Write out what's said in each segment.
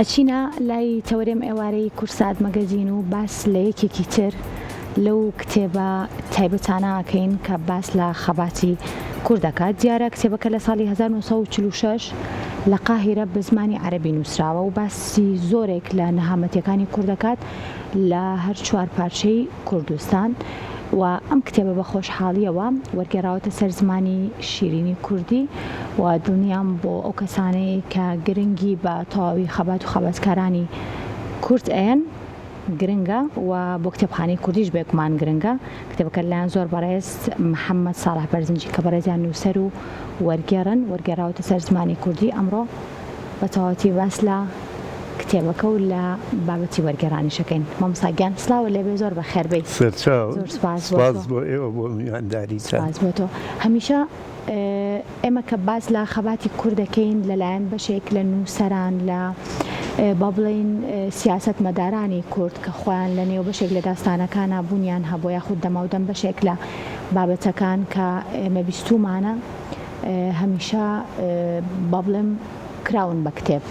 ئەچینە لای تەورێم ئێوارەی کورسات مەگەزین و باس لە یەکێکی تر لەو کتێبە تایبەتانەکەین کە باس لە خەباتی کورد دەکات. دیارە کتێبەکە لە ساڵی 1946 لە قاهیرە بە زمانی عەرەبی نووسراوە و باسی زۆرێک لە نەهامەتیەکانی کورد دەکات لە هەر چوار پارچەی کوردستان و ئەم کتێبە بە خۆشحاڵیەوە وەرگێڕاوەتە سەر زمانی شیرینی کوردی و دڵنیام بۆ ئەو کەسانەی کە گرنگی بە تەواوی خەبات و خەباتکارانی کورد ئەیەن گرنگە و بۆ کتێبخانەی کوردیش بێگومان گرنگە. کتێبەکە لایەن زۆر بەڕێز محەممەد ساڵح بەرزنجی کە بەڕێزیان نووسەر و وەرگێڕاوەتە سەر زمانی کوردی ئەمڕۆ بە تەواوەتی باس لە کتێبەکە و لە بابەتی وەرگێڕانیشەکەین. مامۆستاگیان سلااوە لێبێ زۆر بە خێربەی. زۆر سپاس بۆ ئێوە بۆ میوانداری. سپاس بۆ تۆ. هەمیشە ئێمە کە باس لە خەباتی کوورد دەکەین لەلایەن بەشێک لە نووسەران لە با بڵێن سیاسەتمەدارانی کورد کە خۆیان لە نێو بەشێک لە داستانەکانە بوونیان هەبوو یاخود دەماودەم بەشێک لە بابەتەکان کە ئێمە بیستومانە هەمیشە با بڵێم کراون بە کتێب.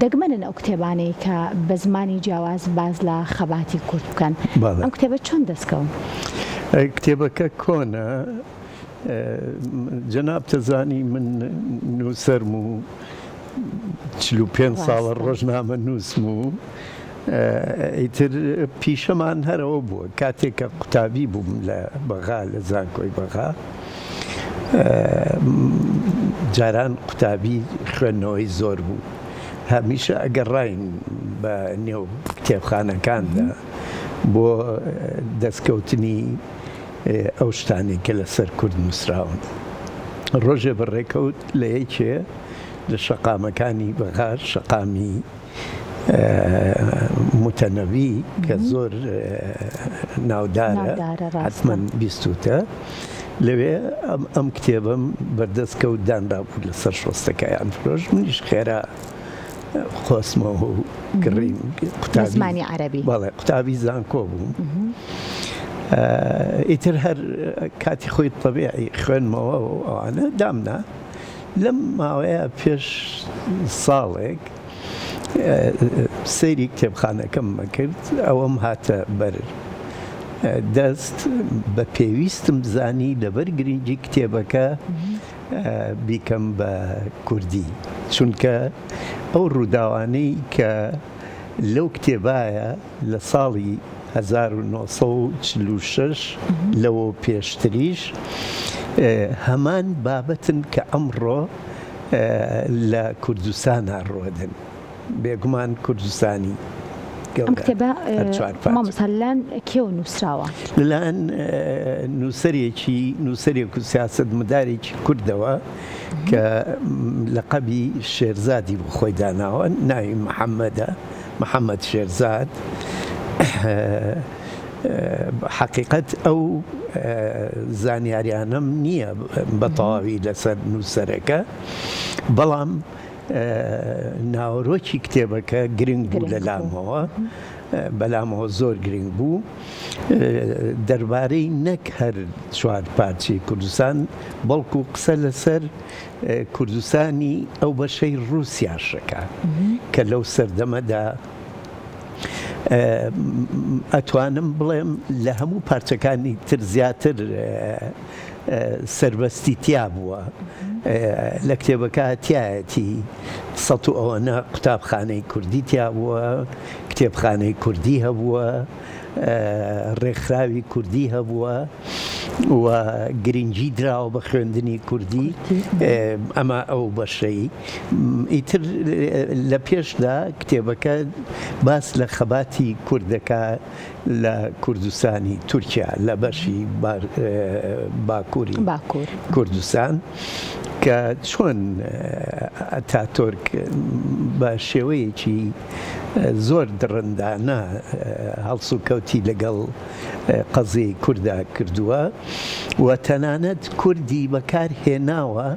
دەگمەنن ئەو کتێبانەی کە بە زمانی جیاواز باز لە خەباتی کورد بکەن. ئەم کتێبە چۆن دەستکەون؟ کتێبەکە کۆنە جەناب تەزانی من نووسەرم و 45 ساڵە ڕۆژنامە نووسم و ئیتر پیشەمان هەرەوە بووە کاتێککە قوتابی بووم لە بەغا لە زانکۆی بەغا جاران قوتابی خوێندنەوەی زۆر بوو. هەمیشە ئەگەڕاین بە نێو کتێبخانەکاندا بۆ دەستکەوتنی ئەو شتانێک کە لەسەر کورد نووسراون. ڕۆژێ بەڕێکەوت لە یەکێ لە شەقامەکانی بەغا شەقامی متەنەوی کە زۆر ناودارە حتمەن بیستوتە لەوێ ئەم کتێبم بەردەستکەوت دانرابوو لەسەر شۆستەکەیان فرۆش منیش خێرا خۆسمەوە و گڕیم زمانی عەرەبی. بەڵێ قوتابی زانکۆ بووم. ئیتر هەر کاتی خۆی تەبیعی خوێنمەوە و ئەوانە دامنا لەم ماوەیە پێش ساڵێک سەیری کتێبخانەکەم مەکرد ئەوەم هاتە بەر دەست بە پێویستم زانی لەبەر گرنگی کتێبەکە بیکەم بە کوردی چونکە ئەو ڕووداوانەی کە لەو کتێبایە لە ساڵی 1946 لەوە پێشتریش هەمان بابەتن کە ئەمڕۆ لە کوردستانە ڕۆدن بێگومان کوردستانی. ئەم کتێبە مامۆستالیان کێوە نووسراوە؟ لەلایەن نووسەرێک و سیاسەتمەدارێکی کوردەوە کە لەقەبی شێرزادی بۆ خۆی داناوە ناوی محەممەد شێرزاد. حقیقەت ئەو زانیاریانم نییە بە تەواوی لەسەر نووسەرەکە بەڵام ناوەڕۆکی کتێبەکە گرنگ بوو لەلامەوە بەلامەوە زۆر گرنگ بوو دەربارەی نەک هەر چوار پارچەی کوردستان بەڵکو قسە لەسەر کوردستانی ئەو بەشەی رووسیاشەکە کە لەو سەردەمەدا ئەتوانم بڵێم لە هەموو پارچەکانی تر زیاتر سربەستی تیا بووە. لە کتێبەکە تایەتی سەد و ئەوەنە قوتابخانەی کوردی تیا بووە، کتێبخانەی کوردی هەبووە، ڕێکخراوی کوردی هەبووە و گرنگی دراوە بە خوێندنی کوردی. ئەمە ئەو بەشەی ئیتر لە پێشدا کتێبەکە باس لە خەباتی کوردەکە لە کوردستانی تورکیا لە بەشی باکووری کوردستان کە چۆن ئەتاتۆرک بە شێوەیەکی زۆر درڕندانە هەڵس و کەوتی لەگەڵ قەزەی کووردا کردووە و تەنانەت کوردی بەکارهێناوە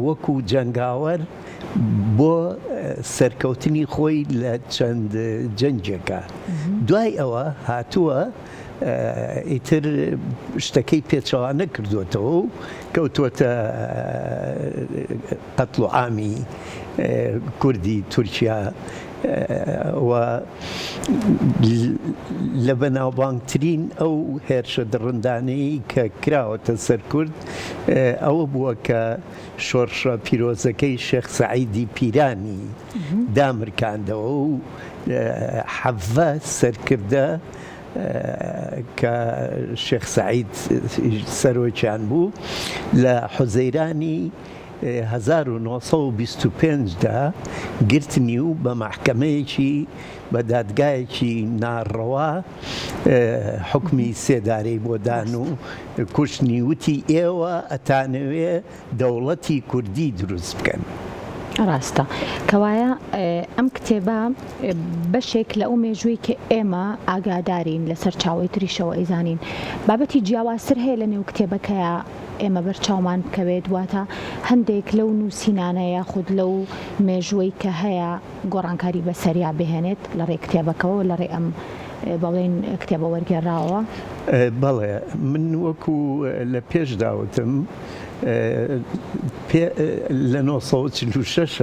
وەکو جەنگاوەر بۆ سەرکەوتنی خۆی لە چەند جەنجێکە. دوای ئەوە هاتووە ئیتر شتەکەی پێچەوە نەکردوێتەوە و کەوتووەتە قەتڵ و عامی کوردی تورکیا و لە بەناوبانگترین ئەو هێرشە دڕندانەی کە کراوەتە سەر کورد ئەوە بووە کە شۆڕشە پیرۆزەکەی شێخ سەعیدی پیرانی دامرکاندەوە و حەڤە سەرکردە کە شێخ سەعید سەرۆکیان بوو لە حوزەیرانی 1925دا گرتنی و بە مەحکەمەیەکی بە دادگایەکی ناڕەوا حکمی سێدارەی بۆ دان و کوشتنی وتی ئێوە ئەتانەوێ دەوڵەتی کوردی دروست بکەن. ڕاستە کەوایە ئەم کتێبە بەشێک لە ئەو مێژووی کە ئێمە ئاگادارین لەسەر چاوەی تریشەوە ئەیزانین بابەتی جیاوازتر هەیە لە نێو کتێبەکەیە ئێمە بەرچاومان بکەوێت واتە هەندێک لەو نووسینانە یاخود لەو مێژووی کە هەیە گۆڕانکاری بەسەریا بهێنێت لە ڕێی کتێبەکەەوە لە ڕێ ئەم بەڵێن کتێبە وەرگێڕاوە. بەڵێ من وەکو لە پێش داوتم لە 1946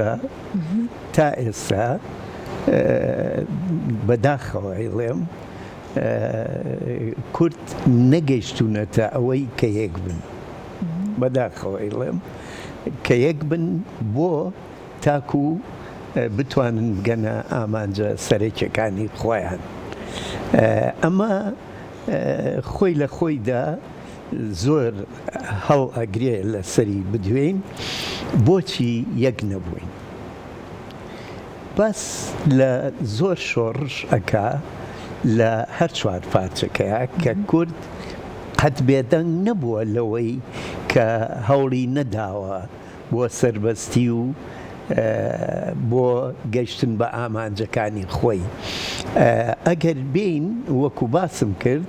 تا ئێستا بەداخەوە ئەیڵێم کورد نەگەیشتونەتە ئەوەی کە یەک بن بەداخەوە ئەیڵێم کە یەک بن بۆ تاکو بتوانن گەنە ئامانجە سەرەکیەکانی خۆیان. ئەمە خۆی لە خۆیدا زۆر هەڵ ئەگرێ لە سەری بدوێن بۆچی یەک نەبووین. بەس لە زۆر شۆڕش ئەکا لە هەر چوار پارچەکەیە کە کورد قەت بێدەنگ نەبووە لەوەی کە هەوڵی نەداوە بۆ سەربەستی و بۆ گەیشتن بە ئامانجەکانی خۆی. ئەگەر بین وەکو باسم کرد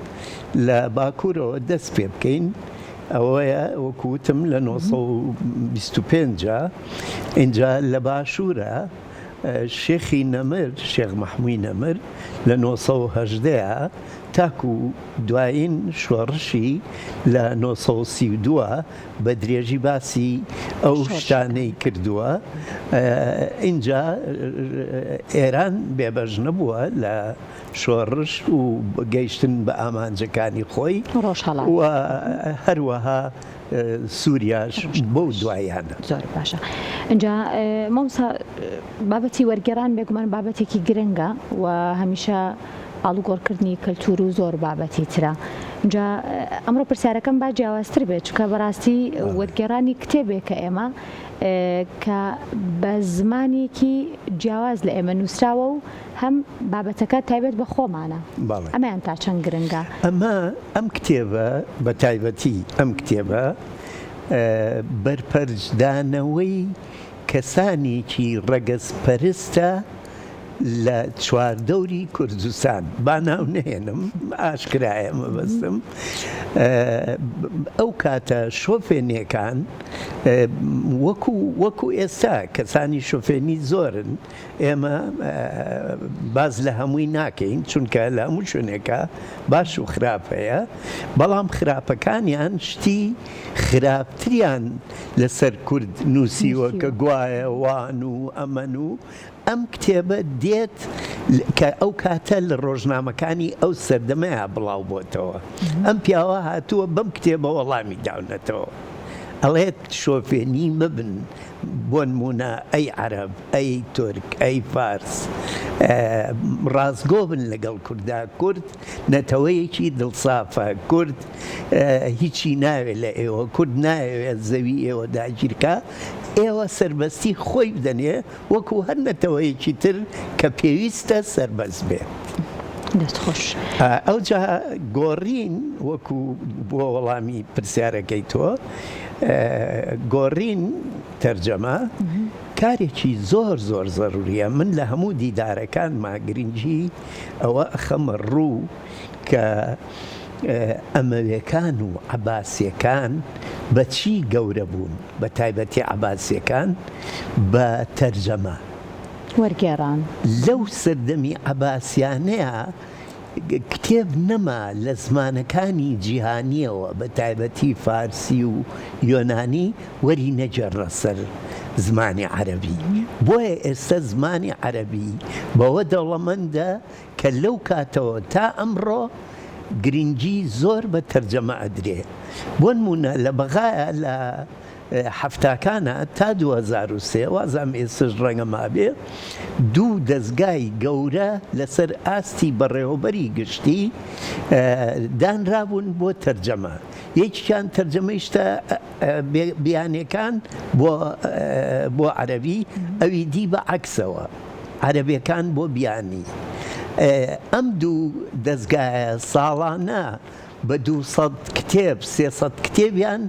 لە باکوورەوە دەست پێ بکەین ئەوەیە وەکوتم لە 1925 اینجا لە باشوورە شێخی نەمر شێخ مەحمووی نەمر لە 1970 تاکو دوایین شۆڕشی لە 1932 بە درێژی باسی ئەو شتانەی کردووە. اینجا ئێران بێبەش نەبووە لە شۆڕش و گەیشتن بە ئامانجەکانی خۆی و هەروەها سووریاش بۆ دوایانە. زۆر باشە. اینجا مامۆستا بابەتی وەرگێڕان بێگومان بابەتێکی گرنگە و هەمیشە ئاڵوگۆڕکردنی کەلتور و زۆر بابەتی ترە. اینجا ئەمڕۆ پرسیارەکەم با جیاوازتر بێت چونکە بەڕاستی وەرگێڕانی کتێبێک کە ئێمە کە بە زمانێکی جیاواز لە ئێمە نووسراوە و هەم بابەتەکە تایبەت بە خۆمانە. ئەمەیان تا چەند گرنگە؟ ئەم کتێبە بە تایبەتی ئەم کتێبە بەرپەرجدانەوەی کەسانێکی ڕەگەزپەرستە لە چواردەوری کوردستان با ناو نهێنم ئاشکرایە مەبەستم ئەو کاتە شۆفێنیەکان وەکو ئێستا کەسانی شۆفێنی زۆرن ئێمە باز لە هەمووی ناکەین چونکە لە هەموو شوێنێکە باش و خراپەیە بەڵام خراپەکانیان شتی خراپتریان لەسەر کورد نووسیوە کە گوایە وان و ئەمەن و ئەم کتێبە دێت کە ئەو کاتە لە ڕۆژنامەکانی ئەو سەردەمەیە بڵاو بۆتەوە. ئەم پیاوە هاتووە بەم کتێبە وەڵامی داونەتەوە ئەڵێت شۆفێنی مەبن بۆ نمونە ئەی عەرەب ئەی تورک ئەی فارس ڕازگۆ بن لەگەڵ کووردا. کورد نەتەوەیەکی دڵسافە. کورد هیچی ناوێت لە ئێوە. کورد ناوێت زەوی ئێوە داگیرکە. ئێوە سەربەستی خۆی بدەنێ وەکو هەر نەتەوەیەکی تر کە پێویستە سەربەست بێت. دەستخۆش. ئەوجا گۆڕین وەکو بۆ وەڵامی پرسیارەکەی تۆ گۆڕین تەرجەمە کارێکی زۆر زۆر زەروریە. من لە هەموو دیدارەکانما گرنگی ئەوە ئەخەمە ڕوو کە ئەمەوێکان و عەباسیەکان بەچی گەورە بوون بە تایبەتی عەباسیەکان بە تەرجەمە وەرگێڕان. لەو سەردەمی عەباسیانەیە کتێب نەما لە زمانەکانی جیهانیەوە بە تایبەتی فارسی و یۆنانی وەری نەجێڕە سەر زمانی عەرەبی. بۆیە ئێستا زمانی عەرەبی بەوە دەوڵەمەندە کە لەو کاتەوە تا ئەمڕۆ گرنگی زۆر بە تەرجەمە ئەدرێ. بۆ نمونە لە بەغایە لە حەفتاکانە تا 2003 وازام ئێستش ڕەنگە مابێ دوو دەستگای گەورە لەسەر ئاستی بەڕێوەبەری گشتی دانرابوون بۆ تەرجەمە. یەکیان تەرجەمەی شتە بیانیەکان بۆ عەرەبی، ئەوی دی بە عەکسەوە، عەرەبیەکان بۆ بیانی. ئەم دوو دەستگایە ساڵانە بە 200 کتێب 300 کتێبیان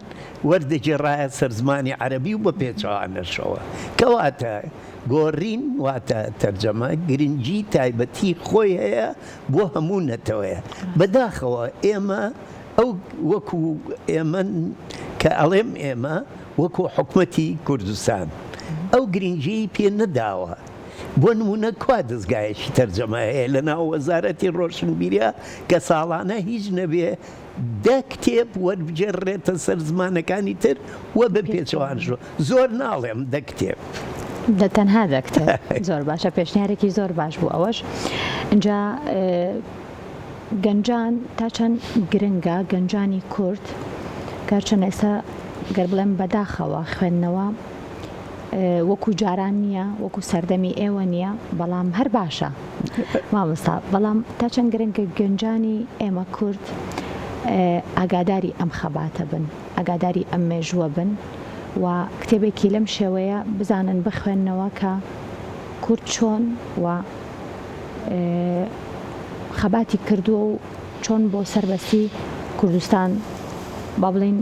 وەردەگێڕایە سەر زمانی عەرەبی و بە پێچەوانەشەوە، کەواتە گۆڕین واتە تەرجەمە گرنگی تایبەتی خۆی هەیە بۆ هەموو نەتەوەیە. بەداخەوە ئێمە ئەو وەکو ئێمە کە ئەڵێم ئێمە وەکو حکومەتی کوردستان ئەو گرنگی پێ نەداوە. بۆ نمونە کوا دەستگایەکی تەرجەمە هەیە لە ناو وەزارەتی ڕۆشنبیریە کە ساڵانە هیچ نەبێ 10 کتێب وەربجێڕێتە سەر زمانەکانی تر وە بە پێچەوانشۆ. زۆر ناڵێم 10 کتێب تەنها 10 کتێب. زۆر باشە، پێشنیارێکی زۆر باش بوو. ئەوەش اینجا گەنجان تا چەند گرنگە گەنجانی کورد گەرچەند ئێستا گەر بڵێم بەداخەوە خوێندنەوە وەکو جاران نییە، وەکو سەردەمی ئێوە نییە، بەڵام هەر باشە مامۆستا. بەڵام تا چەند گرنگە گەنجانی ئێمە کورد ئاگاداری ئەم خەباتە بن، ئاگاداری ئەم مێژووە بن و کتێبێکی لەم شێوەیە بزانن بخوێننەوە کە کورد چۆن و خەباتی کردووە و چۆن بۆ سەربەستی کوردستان با بڵین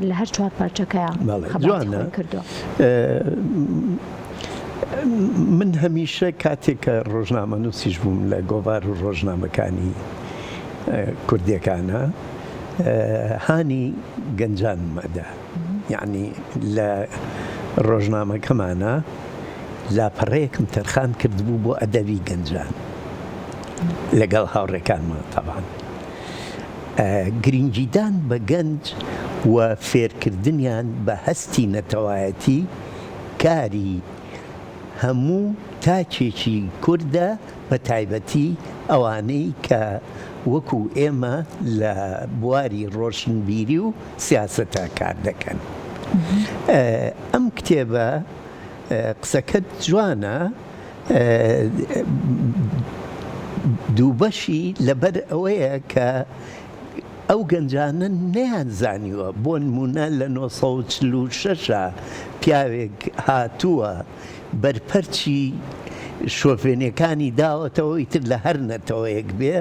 لە هەر چوار پارچەکەیە خەباتی کردووە. من هەمیشە کاتێککە ڕۆژنامە نووسیش بووم لە گۆڤار و ڕۆژنامەکانی کوردیەکانە هانی گەنجان مەدا، یعنی لە ڕۆژنامەکەمانە لاپەڕەیەکم تەرخان کردبوو بۆ ئەدەبی گەنجان لەگەڵ هاوڕێکانمان تەبان. گرنگیدان بە گەنج و فێرکردنیان بە هەستی نەتەوایەتی کاری هەموو تاکێکی کووردە، بە تایبەتی ئەوانەی کە وەکو ئێمە لە بواری ڕۆشنبیری و سیاسەتا کار دەکەن. ئەم کتێبە قسەکەت جوانە، دووبەشی لەبەر ئەوەیە کە ئەو گەنجانە نەیانزانیوە. بۆ نمونە لە 1946 پیاوێک هاتووە بەرپەرچی شۆفێنەکانی داوەتەوە ئیتر لە هەر نەتەوەیەک بێ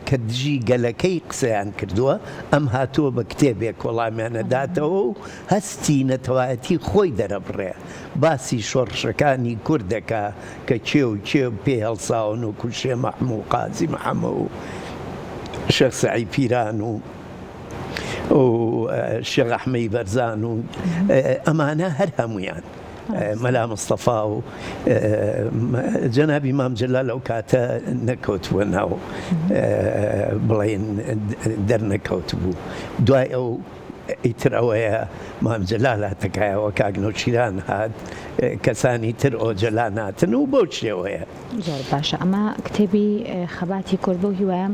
کە دژی گەلەکەی قسەیان کردووە، ئەم هاتووە بە کتێبێک وەڵامیانەداتەوە و هەستی نەتەوایەتی خۆی دەرەبڕێ، باسی شۆڕشەکانی کوردەکە کە کێ و کێ پێ هەڵساون و کوشێ مەحموو قازی محەممە و شێخ سەعید پیران و شێخ ئەحمەی بەرزان و ئەمانە هەر هەمویان مەلا مستەفا و جەنابی مام جەلال لەو کاتە نەکەوتووە ناو بڵێن دەرنەکەوت بوو. دوای ئەو ئیتر ئەوەیە مام جەلال هاتەکایەوە کاگنۆچیران هات، کەسانی تر ئۆجەلا ناتن و بۆ شێوەیە. زۆر باشە. ئەمە کتێبی خەباتی کورد بۆ هیوایم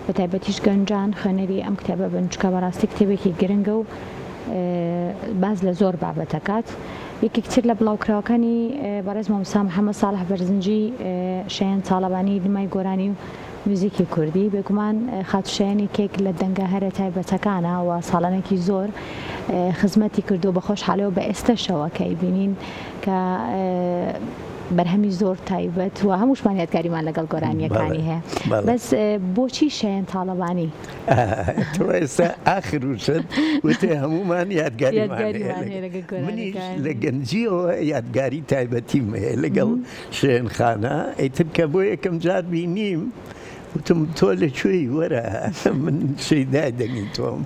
بە تایبەتیش گەنجان خوێنەری ئەم کتێبە بن، چکە بەڕاستی کتێبێکی گرنگە و باز لە زۆر بابەتەکات. یەکێک تر لە بڵاوکراوەکانی بەڕێز مامۆستا محەممەد ساڵح بەرزنجی شایەن چاڵەبانی نمای گۆرانی و موزیکی کوردی، بێگومان خاتوشایانی کێک لە دەنگە هەرە تایبەتەکانە و ساڵانێکی زۆر خزمەتی کردو بە خۆشحاڵەوە بە ئێستەشەوە کە ئیبینین کە بەرهەمی زۆر تایبەت و هەمووشمان یادگاریمان لەگەڵ گۆرانیەکانی هەیە. بەس بۆچی شایەن تاڵەبانی؟ تۆ ئێستا ئاخر وشت وتێ هەمومان یادگاریمان هەیە. منیش لە گەنجیەوە یادگاری تایبەتیم هەیە لەگەڵ شوێنخانە، ئەیتر کە بۆ یەکەم جار بینیم وتم تولد شوي ورا من شي دادنيتهم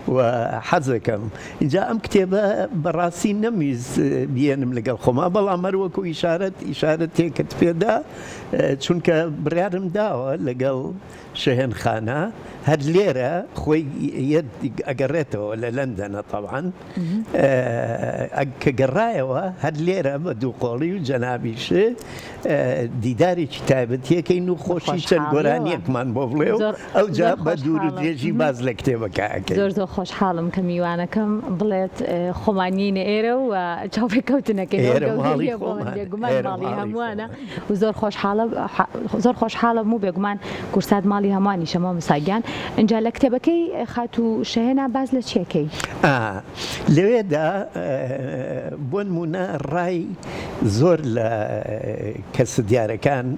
وحزكم إن جاء أم كتابة براسي نميز بينم لقى الخما بلا مروكو إشارة كتبدا چونك بريارم داوة لقى شهن خانة هاد ليرة خوي يد أقريته ولا لندن طبعا كقرايوة هاد ليرة بدو قولي وجنابي شي ديداري كتابتي كينو خوشي تنقراني كمان بوفليو أو جا بدور ديجي باز لكتابك هاكي زور خوش حالم كميوانكم بلت خمانين إيرو وشوفي كوتنا إيرو مالي مالي هموانا وزور خوش حالم مو بيقمان كورسات مالي هماني شما مساقان انجا لكتابكي خاتو شهنا باز لتشيكي لويدا بون منا راي زور لكس دياركان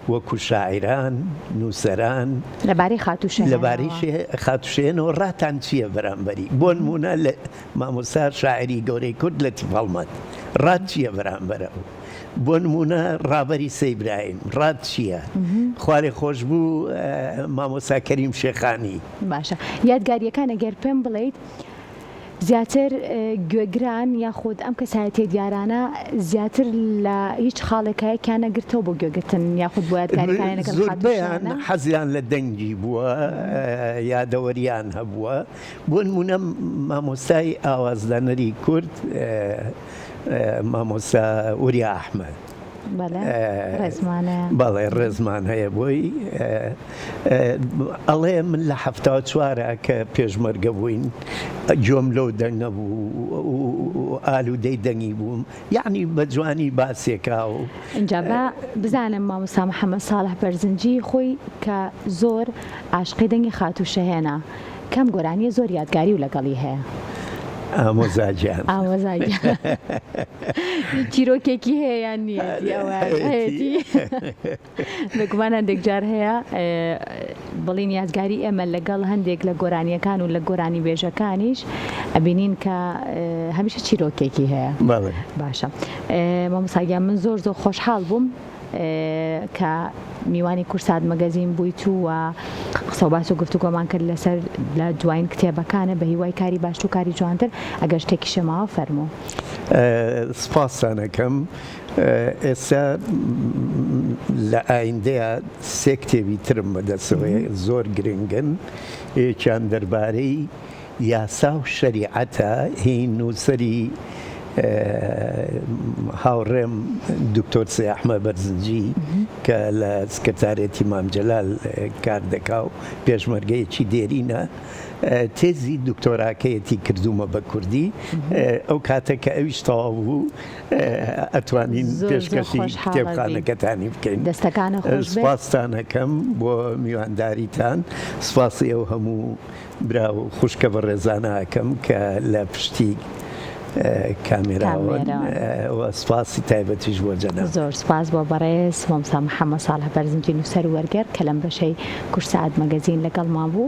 وكو شاعران نوسران لباري خاتو شهنا لباري خاتو شهنا وراتان چيه برانبري بون منا ما مسار شاعري قوري كود لتفالمت رات چيه برانبرو بۆ نمونە ڕابەری سەیبراهیم ڕات چییە؟ خوارێ خۆش بوو مامۆستا کەریم شێخانی. باشە یادگاریەکان ئەگەر پێم بڵێیت زیاتر گوێگران یاخود ئەم کەسایەتیە دیارانە زیاتر لە هیچ خاڵێکایەکیان نەگرتەوە بۆ گوێگرتن یاخود بۆ یادگاریەکانەکە زۆربەیان حەزیان لە دەنگی بووە یادەوەریان هەبووە بۆ نمونە مامۆستای ئاوازدانەری کورد مامۆستا وریا ئەحمەد بەڵێ ڕێزمان هەیە بۆی ئەڵێ من لە 74 کە پێشمەرگە بووین جۆم لەو دەنگ نەبوو ئالوودەی دەنگی بووم یعنی بە جوانی باسێکا و اینجا بزانم مامۆستا محەممەد ساڵح بەرزنجی خۆی کە زۆر عاشقی دەنگی خاتوو شەهێنا کەم گۆرانیە زۆر یادگاری و لەگەڵی هەیە ئامۆزاجیان چیرۆکێکی هەیە یان نیەتی بگومان هەندێک جار هەیە بڵین یادگاری ئێمە لەگەڵ هەندێک لە گۆرانیەکان و لە گۆرانی بێژەکانیش ئەبینین کە هەمیشە چیرۆکێکی هەیە باشە مامۆستاگیان من زۆر خۆشحاڵ بووم کە میوانی کورسات مەگەزین بوویت و قسە و باس و گفتوگۆمان کرد لەسەر لە دوایین کتێبەکانە بە هیوای کاری باش و کاری جوانتر ئەگەر شتێکی شەماوە فەرموو سپاسانەکەم ئێستا لە ئایندەیە سێ کتێبی ترم بەدەستەوەی زۆر گرنگن یەکیان دەربارەی یاسا و شەریعەتە هی نووسەری هاوڕێم دکتۆر سێ ئەحمەد بەرزنجی کە لە سکرتارێتی مام جەلال کار دەکا و پێشمەرگەیەکی دێرینە تێزی دکتۆراکەیەتی کردومە بە کوردی ئەو کاتێککە ئەویش تەواو بوو ئەتوانین پێشکەشی کتێبخانەکەتانی بکەین سپاسانەکەم بۆ میوانداریتان سپاسی ئەو هەموو برا و خوشکە بە ڕێزانەکەم کە لە پشتی کامێراوە سپاسی تایبەتیش بۆ جەناب زۆر سپاس بۆ بەڕێز مامۆستا محەممەد ساڵح بەرزنجی نووسەر وەرگەر کە لەم بەشەی کورسات مەگەزین لەگەڵمان بوو